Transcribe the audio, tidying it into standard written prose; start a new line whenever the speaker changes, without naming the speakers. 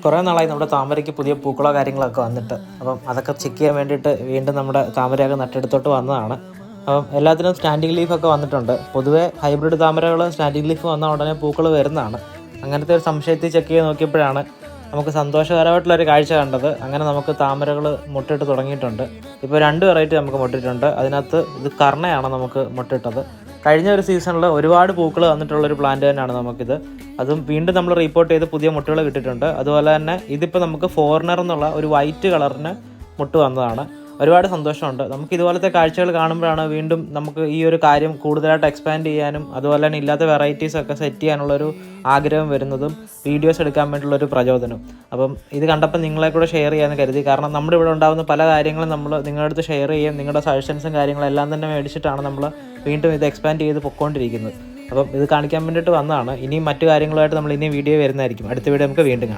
കുറേ നാളായി നമ്മുടെ താമരയ്ക്ക് പുതിയ പൂക്കളോ കാര്യങ്ങളൊക്കെ വന്നിട്ട്, അപ്പം അതൊക്കെ ചെക്ക് ചെയ്യാൻ വേണ്ടിയിട്ട് വീണ്ടും നമ്മുടെ താമരയൊക്കെ നട്ടെടുത്തോട്ട് വന്നതാണ്. അപ്പം എല്ലാത്തിനും സ്റ്റാൻഡിങ് ലീഫൊക്കെ വന്നിട്ടുണ്ട്. പൊതുവേ ഹൈബ്രിഡ് താമരകൾ സ്റ്റാൻഡിങ് ലീഫ് വന്നാൽ ഉടനെ പൂക്കൾ വരുന്നതാണ്. അങ്ങനത്തെ ഒരു സംശയത്തിൽ ചെക്ക് ചെയ്ത് നോക്കിയപ്പോഴാണ് നമുക്ക് സന്തോഷകരമായിട്ടുള്ളൊരു കാഴ്ച കണ്ടത്. അങ്ങനെ നമുക്ക് താമരകൾ മുട്ടിട്ട് തുടങ്ങിയിട്ടുണ്ട്. ഇപ്പോൾ 2 വെറൈറ്റി നമുക്ക് മുട്ടിട്ടുണ്ട്. അതിനകത്ത് ഇത് കർണയാണ് നമുക്ക് മുട്ടിട്ടത്. കഴിഞ്ഞ ഒരു സീസണിൽ ഒരുപാട് പൂക്കൾ വന്നിട്ടുള്ളൊരു പ്ലാന്റ് തന്നെയാണ് നമുക്കിത്. അതും വീണ്ടും നമ്മൾ റിപ്പോർട്ട് ചെയ്ത് പുതിയ മുട്ടുകൾ കിട്ടിയിട്ടുണ്ട്. അതുപോലെ തന്നെ ഇതിപ്പോൾ നമുക്ക് ഫോറിനർ എന്നുള്ള ഒരു വൈറ്റ് കളറിന് മുട്ട് വന്നതാണ്. ഒരുപാട് സന്തോഷമുണ്ട്. നമുക്ക് ഇതുപോലത്തെ കാഴ്ചകൾ കാണുമ്പോഴാണ് വീണ്ടും നമുക്ക് ഈ ഒരു കാര്യം കൂടുതലായിട്ട് എക്സ്പാൻഡ് ചെയ്യാനും അതുപോലെ തന്നെ ഇല്ലാത്ത വെറൈറ്റീസൊക്കെ സെറ്റ് ചെയ്യാനുള്ളൊരു ആഗ്രഹം വരുന്നതും വീഡിയോസ് എടുക്കാൻ വേണ്ടിയുള്ളൊരു പ്രചോദനം. അപ്പം ഇത് കണ്ടപ്പോൾ നിങ്ങളെ കൂടെ ഷെയർ ചെയ്യാമെന്ന് കരുതി. കാരണം നമ്മുടെ ഇവിടെ ഉണ്ടാകുന്ന പല കാര്യങ്ങളും നമ്മൾ നിങ്ങളുടെ അടുത്ത് ഷെയർ ചെയ്യും. നിങ്ങളുടെ സജഷൻസും കാര്യങ്ങളെല്ലാം തന്നെ മേടിച്ചിട്ടാണ് നമ്മൾ വീണ്ടും ഇത് എക്സ്പാൻഡ് ചെയ്ത് പൊയ്ക്കൊണ്ടിരിക്കുന്നത്. അപ്പം ഇത് കാണിക്കാൻ വേണ്ടിയിട്ട് വന്നതാണ്. ഇനിയും മറ്റു കാര്യങ്ങളുമായിട്ട് നമ്മൾ ഇനിയും വീഡിയോ വരുന്നതായിരിക്കും. അടുത്ത വീഡിയോ നമുക്ക് വീണ്ടും കാണാം.